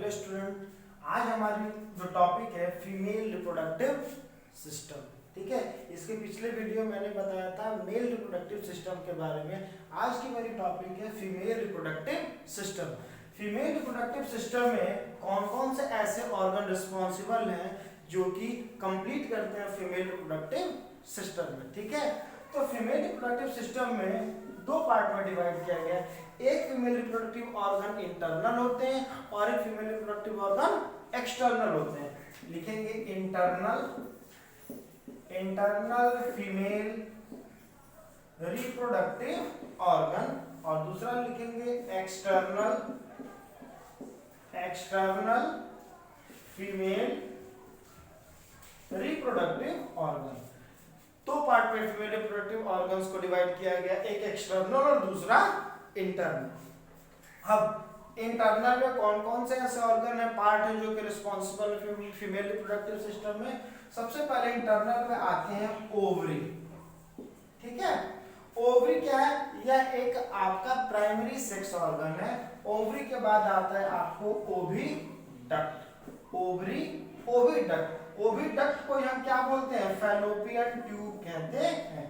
Hello student, आज हमारी जो टॉपिक है फीमेल रिप्रोडक्टिव सिस्टम। ठीक है, इसके पिछले वीडियो मैंने बताया था मेल रिप्रोडक्टिव सिस्टम के बारे में। आज की मेरी टॉपिक है female reproductive system. Female reproductive system में कौन कौन से ऐसे ऑर्गन रिस्पॉन्सिबल हैं जो कि कंप्लीट करते हैं फीमेल रिप्रोडक्टिव सिस्टम में। ठीक है, तो फीमेल रिप्रोडक्टिव सिस्टम में दो पार्ट में डिवाइड किया गया है। एक फीमेल रिप्रोडक्टिव ऑर्गन इंटरनल होते हैं और एक फीमेल रिप्रोडक्टिव ऑर्गन एक्सटर्नल होते हैं। लिखेंगे इंटरनल फीमेल रिप्रोडक्टिव ऑर्गन और दूसरा लिखेंगे एक्सटर्नल फीमेल रिप्रोडक्टिव ऑर्गन। दो पार्ट में फीमेल रिप्रोडक्टिव ऑर्गन्स को डिवाइड किया गया, एक एक्सटर्नल और दूसरा इंटरनल। अब इंटरनल में कौन कौन से ऐसे ऑर्गन है, पार्ट है जो कि रिस्पॉन्सिबल है फीमेल रिप्रोडक्टिव सिस्टम में। सबसे पहले इंटरनल में आते हैं ओवरी। ठीक है, ओवरी क्या है? यह एक आपका प्राइमरी सेक्स ऑर्गन है। ओवरी के बाद आता है आपको ओविडक्ट। ओविडक्ट को हम क्या बोलते हैं? फैलोपियन ट्यूब कहते हैं।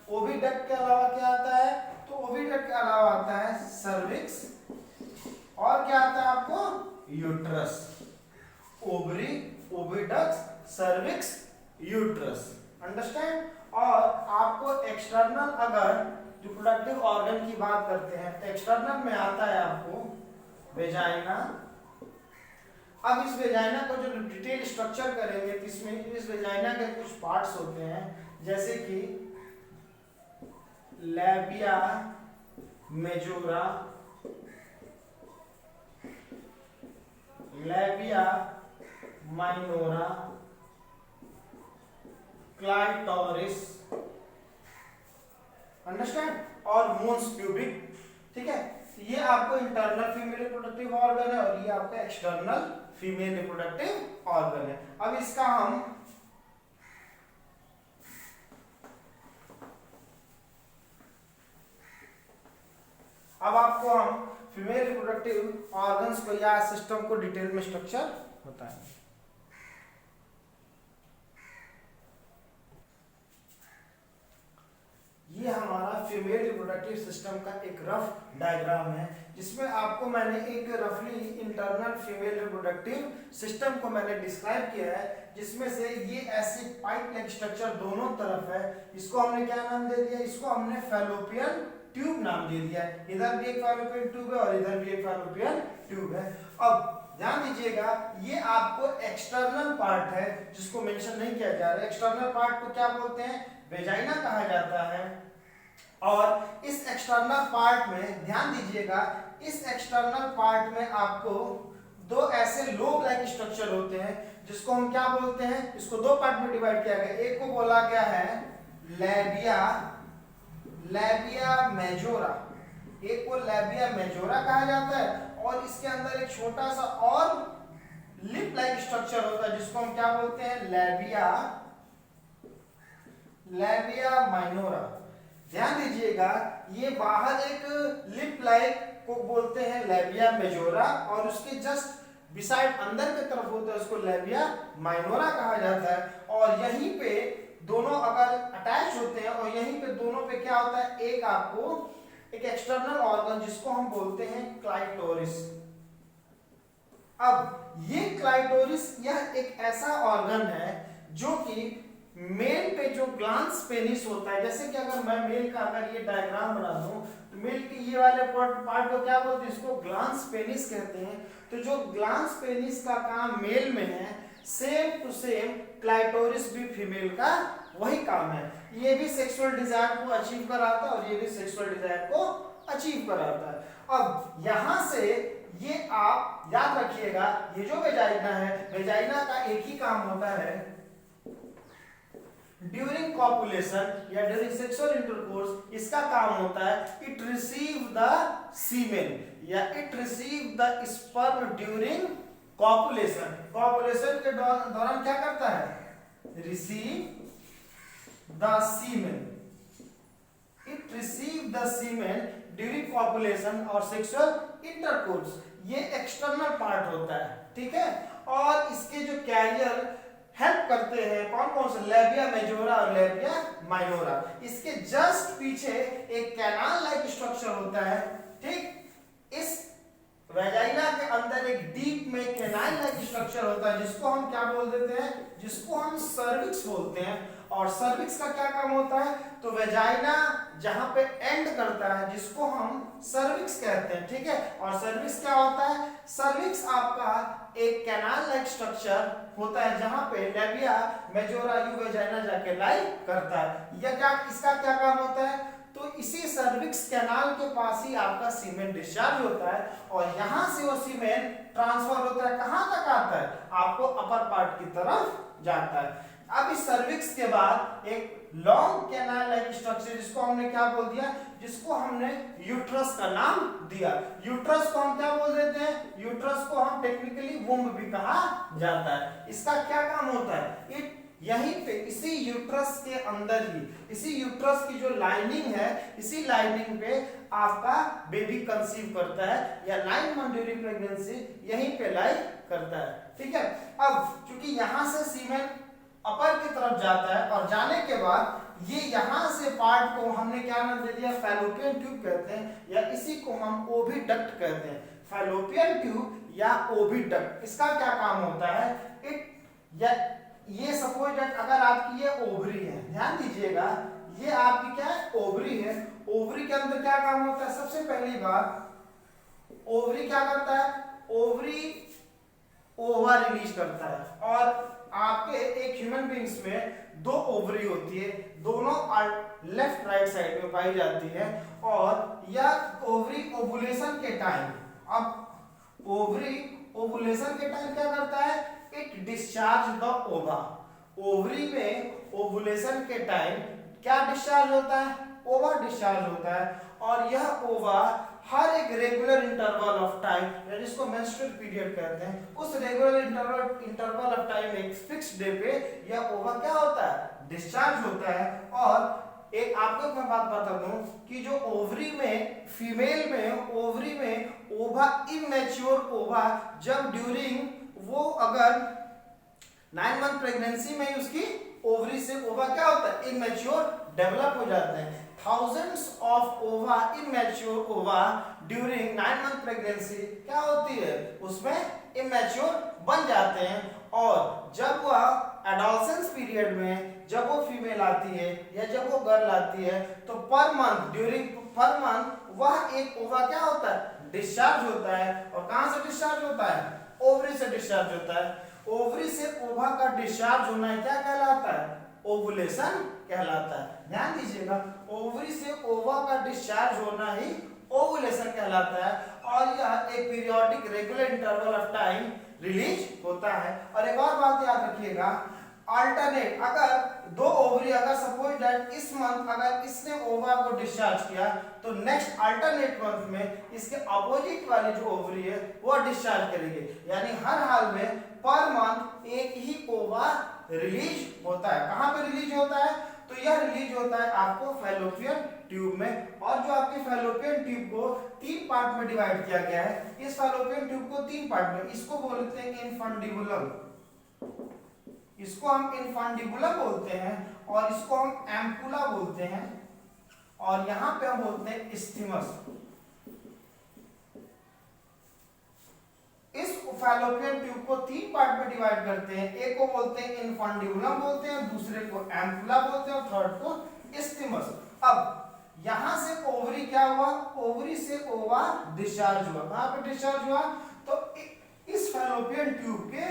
ओविडक्ट के अलावा क्या आता है? तो ओविडक्ट के अलावा आता है सर्विक्स और क्या आता है आपको? Uterus. Ovary, oviduct, cervix, uterus. Understand? और आपको एक्सटर्नल अगर रिप्रोडक्टिव ऑर्गन की बात करते हैं तो एक्सटर्नल में आता है आपको वेजाइना। अब इस वेजाइना को जो डिटेल स्ट्रक्चर करेंगे तो इसमें इस वेजाइना के कुछ पार्ट्स होते हैं, जैसे कि labia majora, labia minora, clitoris, understand, और मोन्स प्यूबिक। ठीक है, ये आपको इंटरनल फीमेल रिप्रोडक्टिव ऑर्गन है और ये आपका एक्सटर्नल फीमेल रिप्रोडक्टिव ऑर्गन है। अब इसका हम फीमेल रिप्रोडक्टिव ऑर्गन्स को या सिस्टम को डिटेल में स्ट्रक्चर बताएंगे। ये हमारा फीमेल रिप्रोडक्टिव सिस्टम का एक रफ डायग्राम है, जिसमें आपको मैंने एक रफली इंटरनल फीमेल रिप्रोडक्टिव सिस्टम को मैंने डिस्क्राइब किया है, जिसमें से ये ऐसे पाइप लाइक स्ट्रक्चर दोनों तरफ है। इसको हमने क्या नाम दे दिया? इसको हमने फैलोपियन ट्यूब नाम दे दिया है। इधर भी एक फैलोपियन ट्यूब है और इधर भी एक फैलोपियन ट्यूब है। अब ध्यान दीजिएगा, ये आपको एक्सटर्नल पार्ट है जिसको मेंशन नहीं किया जा रहा है। एक्सटर्नल पार्ट को क्या बोलते हैं? वेजाइना कहा जाता है। और इस एक्सटर्नल पार्ट में ध्यान दीजिएगा, इस एक्सटर्नल पार्ट में आपको दो ऐसे लोब लाइक स्ट्रक्चर होते हैं जिसको हम क्या बोलते हैं? इसको दो पार्ट में डिवाइड किया गया। एक को बोला गया है लैबिया मेजोरा, एक को लैबिया मेजोरा कहा जाता है और इसके अंदर एक छोटा सा और लिप लाइक स्ट्रक्चर होता है जिसको हम क्या बोलते हैं? Labia minora. ध्यान दीजिएगा, ये बाहर एक लिप लाइक को बोलते हैं लैबिया मेजोरा और उसके जस्ट बिसाइड अंदर की तरफ होता है उसको लैबिया माइनोरा कहा जाता है। और यहीं पे दोनों अगर अटैच होते हैं और यहीं पे दोनों पे क्या होता है? एक आपको एक एक्सटर्नल ऑर्गन जिसको हम बोलते हैं क्लाइटोरिस। अब ये क्लाइटोरिस यह एक ऐसा ऑर्गन है जो कि मेल पे जो ग्लांस पेनिस होता है, जैसे कि अगर मैं मेल का अगर ये डायग्राम बना दूं तो मेल के ये वाले पार्ट को क्या बोलते हैं? इसको ग्लांस पेनिस कहते हैं। तो जो ग्लांस पेनिस का काम मेल में है, सेम टू सेम क्लाइटोरिस भी फीमेल का वही काम है। ये भी सेक्सुअल डिजायर को अचीव कराता है और ये भी सेक्सुअल डिजायर को अचीव कराता है। अब यहां से ये आप याद रखिएगा, ये जो वेजाइना है, वेजाइना का एक ही काम होता है, ड्यूरिंग कॉपुलेशन या ड्यूरिंग सेक्सुअल इंटरकोर्स इसका काम होता है इट रिसीव द सीमेन या it receive the sperm during copulation. Copulation के दौरान क्या करता है? Receive the semen. It receive the semen during copulation और सेक्सुअल इंटरकोर्स। ये एक्सटर्नल पार्ट होता है, ठीक है। और इसके जो कैरियर हेल्प करते हैं कौन कौन से, लेबिया मेजोरा और लेबिया माइनोरा। इसके जस्ट पीछे एक कैनाल लाइक स्ट्रक्चर होता है, ठीक। इस वेजाइना के अंदर एक डीप में कैनाल लाइक स्ट्रक्चर होता है जिसको हम क्या बोल देते हैं, जिसको हम सर्विक्स बोलते हैं। और सर्विक्स का क्या काम होता है, तो वेजाइना जहां पे एंड करता है जिसको हम सर्विक्स कहते हैं, ठीक है। और सर्विक्स क्या होता है, सर्विक्स आपका एक कैनाल लाइक स्ट्रक्चर होता है जहां पे लेबिया मेजोरा यू वेजाइना जाके लाई करता है। यह क्या, इसका क्या काम होता है, तो इसी सर्विक्स कैनाल के पास ही आपका सीमेन डिस्चार्ज होता है और यहां से वो सीमेन ट्रांसफर होता है, कहां तक आता है, आपको अपर पार्ट की तरफ जाता है। अब इस सर्विक्स के बाद एक लॉन्ग कैनाल लाइक स्ट्रक्चर जिसको हमने क्या बोल दिया, जिसको हमने यूट्रस का नाम दिया। यूट्रस को हम क्या बोल देते हैं, यूट्रस को हम टेक्निकली वुम्ब भी कहा जाता है। इसका क्या काम होता है, इट यहीं पे इसी यूट्रस के अंदर ही, इसी यूट्रस की जो लाइनिंग है, इसी लाइनिंग पे आपका बेबी कंसीव करता है या 9 मंथ ड्यूरिंग प्रेगनेंसी यहीं पे लाई करता है, ठीक है। अब चूंकि यहां से सीमेन अपर की तरफ जाता है और जाने के बाद ये यहां से पार्ट को हमने क्या नाम दे दिया, फैलोपियन ट्यूब कहते हैं या इसी को हम ओविडक्ट कहते हैं। फैलोपियन ट्यूब या ओविडक्ट, इसका क्या काम होता है, इट या ये सपोज दैट अगर आपकी ये ओवरी है, ध्यान दीजिएगा ये आपकी क्या है, ओवरी है। ओवरी के अंदर क्या काम होता है, सबसे पहली बात ओवरी क्या करता है, ओवरी ओवा रिलीज करता है। और आपके एक ह्यूमन बींग्स में 2 ओवरी होती है, दोनों लेफ्ट राइट साइड में पाई जाती है। और यह ओवरी ओवुलेशन के टाइम, अब ओवरी ओवुलेशन के टाइम क्या करता है, इट डिस्चार्ज द ओवा। ओवरी में ओवुलेशन के टाइम क्या डिस्चार्ज होता है, ओवा डिस्चार्ज होता है। और यह ओवा हर एक रेगुलर इंटरवल ऑफ टाइम, जिसको मेंस्ट्रुअल पीरियड कहते हैं, उस रेगुलर इंटरवल ऑफ टाइम एक फिक्स डे पे यह ओवा क्या होता है, डिस्चार्ज होता है। और एक आपको मैं बात बता दूं कि जो ओवरी में, फीमेल में ओवरी में ओवा, इमेच्योर ओवा, जब ड्यूरिंग वो अगर 9 मंथ प्रेगनेंसी में उसकी ओवरी से ओवा क्या होता है, इमेच्योर डेवलप हो जाते हैं। थाउजेंड्स ऑफ ओवा, इमेच्योर ओवा ड्यूरिंग 9 मंथ प्रेगनेंसी क्या होती है, उसमें इमेच्योर बन जाते हैं। और जब वह एडोलसेंस पीरियड में जब वो फीमेल आती है या जब वो गर्ल आती है तो per month, during per month वह एक ओवा क्या होता है, डिस्चार्ज होता है। और कहां से डिस्चार्ज होता है, ओवरी से डिस्चार्ज होता है। ओवरी से ओवा का डिस्चार्ज होना क्या कहलाता है, ओवुलेशन कहलाता है। ध्यान दीजिएगा, ओवरी से ओवा का डिस्चार्ज होना ही ओवुलेशन कहलाता है। और यह एक periodic regular interval of time release होता है। और एक और बात याद रखिएगा, अल्टरनेट, अगर 2 ओवरी, अगर सपोज दैट इस मंथ अगर इसने ओवा को डिस्चार्ज किया तो नेक्स्ट अल्टरनेट मंथ में इसके अपोजिट वाली जो ओवरी है वो डिस्चार्ज करेगी। यानी हर हाल में पर मंथ एक ही ओवा रिलीज होता है। कहां पे रिलीज होता है, तो यह रिलीज होता है आपको फैलोपियन ट्यूब में। और जो आपके फैलोपियन ट्यूब को 3 पार्ट में डिवाइड किया गया है, इस फैलोपियन ट्यूब को 3 पार्ट में, इसको बोलते हैं इनफंडिबुलम, इसको हम इनफंडिबुलम बोलते हैं, और इसको हम एम्पुला बोलते हैं, और यहां पे हम बोलते हैं इस्थीमस। इस फैलोपियन ट्यूब को 3 पार्ट में डिवाइड करते हैं। एक को बोलते हैं इनफंडिबुलम बोलते हैं, दूसरे को एम्पुला बोलते हैं, और थर्ड को इस्थीमस। अब यहां से ओवरी क्या हुआ, ओवरी से ओवा डिस्चार्ज हुआ। कहां पे डिस्चार्ज हुआ, तो इस फैलोपियन ट्यूब के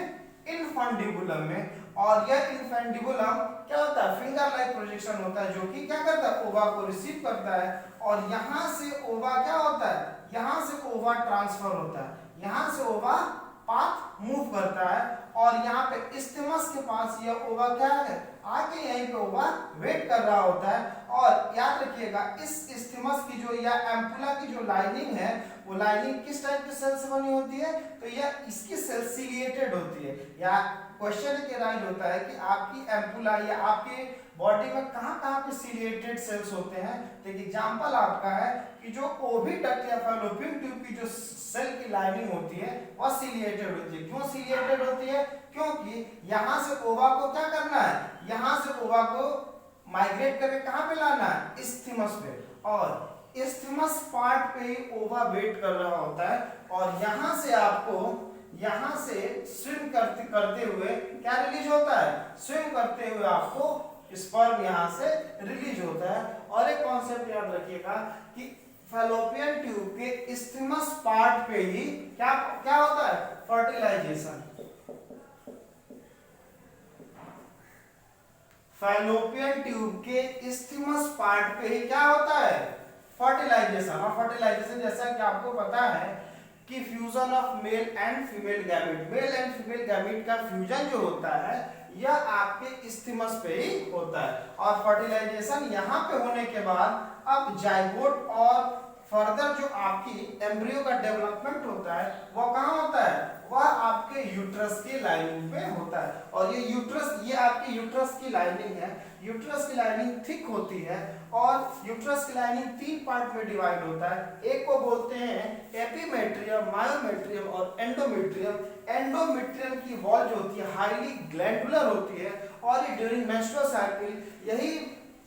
इनफंडिबुलम में। और यह इनफंडिबुलम क्या होता है, फिंगर लाइक प्रोजेक्शन होता है, जो कि क्या करता है, ओवा को रिसीव करता है। और यहां से ओवा क्या होता है, यहां से ओवा ट्रांसफर होता है, यहां से ओवा पाथ मूव करता है। और यहाँ पे इस्थीमस के पास यह ओवा क्या है, आके यहीं पे ओवा वेट कर रहा होता है। और याद रखिएगा, इस इस्थीमस की जो या एम्पुला की जो लाइनिंग है, वो लाइनिंग किस टाइप के सेल से बनी होती है, तो यह इसकी सेल सिलिएटेड होती है, या क्वेश्चन के राइज होता है कि आपकी एम्पुला या आपके बॉडी में कहाँ पे सिलिएटेड सेल्स होते हैं। तो एग्जांपल आपका है कि जो ओविडक्ट या फैलोपियन ट्यूब की जो सेल की लाइनिंग होती है वह सिलिएटेड होती है। क्यों सिलिएटेड होती है? क्योंकि यहाँ से ओवा को क्या करना है, यहाँ से ओवा को माइग्रेट करके कहाँ पे लाना है, इस्थीमस पे, और इस्थीमस पार्ट पे ही ओवा वेट कर रहा होता है और यहाँ से आपको यहाँ से स्विम करते हुए क्या रिलीज होता है, स्विम करते हुए आपको स्पर्म यहाँ से रिलीज होता है। और एक कॉन्सेप्ट याद रखिएगा कि फैलोपियन ट्यूब के इस्थीमस पार्ट पे ही क्या क्या होता है, फर्टिलाइजेशन। फैलोपियन ट्यूब के इस्थीमस पार्ट पे ही क्या होता है, फर्टिलाइजेशन। और फर्टिलाइजेशन जैसा कि आपको पता है कि fusion of male and female gamete, male and female gamete का फ्यूजन जो होता है यह आपके इस्थीमस पे ही होता है। और फर्टिलाइजेशन यहाँ पे होने के बाद अब जाइगोट और फर्दर जो आपकी एम्ब्रियो का डेवलपमेंट होता है वो कहाँ होता है, वह आपके यूट्रस की लाइनिंग पे होता है। और ये यूट्रस, ये आपकी यूट्रस की लाइनिंग है। यूट्रस की लाइनिंग थिक होती है और यूट्रस की लाइनिंग 3 पार्ट में डिवाइड होता है। एक को बोलते हैं एपीमेट्रियम, मायोमेट्रियम और एंडोमेट्रियम। एंडोमेट्रियम की वॉल जो होती है हाईली ग्लैंडुलर होती है और ये ड्यूरिंग मेंस्ट्रुअल साइकिल यही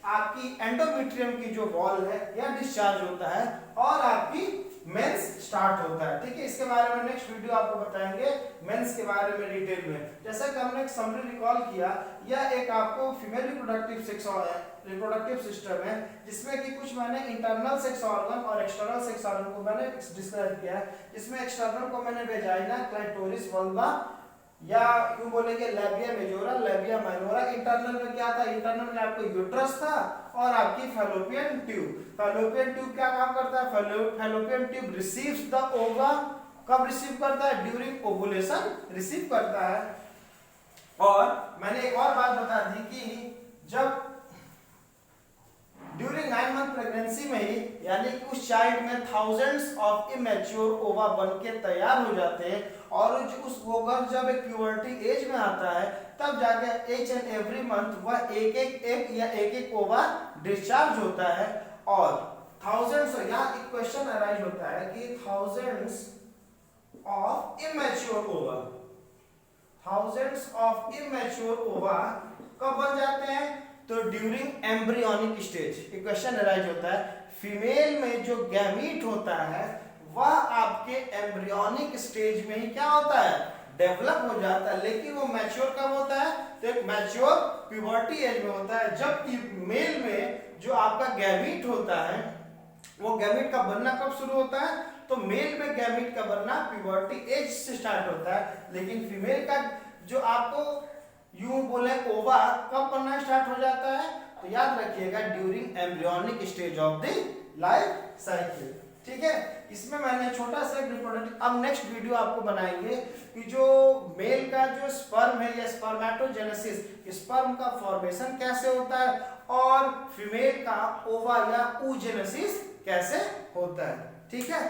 आपकी एंडोमेट्रियम की जो वॉल है यह डिस्चार्ज होता है और आपकी मेंस स्टार्ट होता है। ठीक है, इसके बारे में नेक्स्ट वीडियो आपको बताएंगे मेंस के बारे में डिटेल में। जैसा कि हमने एक समरी रिकॉल किया, यह एक आपको फीमेल रिप्रोडक्टिव सिस्टम है जिसमें कि कुछ मैंने इंटरनल सेक्स ऑर्गन और एक्सटर्नल सेक्स ऑर्गन को मैंने डिस्क्राइब किया है। जिसमें एक्सटर्नल को मैंने वेजाइना, क्लाइटोरिस, वल्वा या यूं बोलेंगे labia majora, labia minora. Internal में क्या था, इंटरनल में आपको यूट्रस था और आपकी फैलोपियन ट्यूब। फैलोपियन ट्यूब क्या काम करता है, फैलोपियन ट्यूब रिसीव्स द ओवा। कब रिसीव करता है, ड्यूरिंग ओवुलेशन रिसीव करता है। और मैंने एक और बात बता दी कि जब ड्यूरिंग 9 मंथ प्रेगनेंसी में ही यानी कि उस चाइल्ड में थाउजेंड्स ऑफ इमेच्योर ओवा बन के तैयार हो जाते हैं और उस ओवर जब एक प्यूबर्टी एज में आता है तब जाके एच एंड एवरी मंथ वह एक ओवा डिस्चार्ज होता है। और थाउजेंड्स, यहाँ एक क्वेश्चन अराइज होता है कि थाउजेंड्स ऑफ इमेच्योर ओवा, थाउजेंड्स ऑफ इमेच्योर ओवा कब बन जाते हैं, तो during embryonic stage. Question arise होता है फीमेल में जो गैमीट होता है वह आपके एम्ब्रियोनिक स्टेज में ही क्या होता है, डेवलप हो जाता है। लेकिन वो मैच्योर कब होता है, तो एक मैच्योर प्यूबर्टी एज में होता है। जबकि मेल में जो आपका गैमीट होता है वो गैमीट का बनना कब शुरू होता है, तो मेल में गैमीट का बनना प्यूबर्टी एज से स्टार्ट होता है। लेकिन फीमेल का जो आपको यूं बोले ओवा कब बनना स्टार्ट हो जाता है, तो याद रखिएगा during embryonic stage of the life cycle. ठीक है, इसमें मैंने छोटा सा रिप्रोडक्टिव, अब नेक्स्ट वीडियो आपको बनाएंगे कि जो मेल का जो स्पर्म है या स्पर्मेटोजेनेसिस, स्पर्म का फॉर्मेशन कैसे होता है और फीमेल का ओवा या oogenesis कैसे होता है। ठीक है।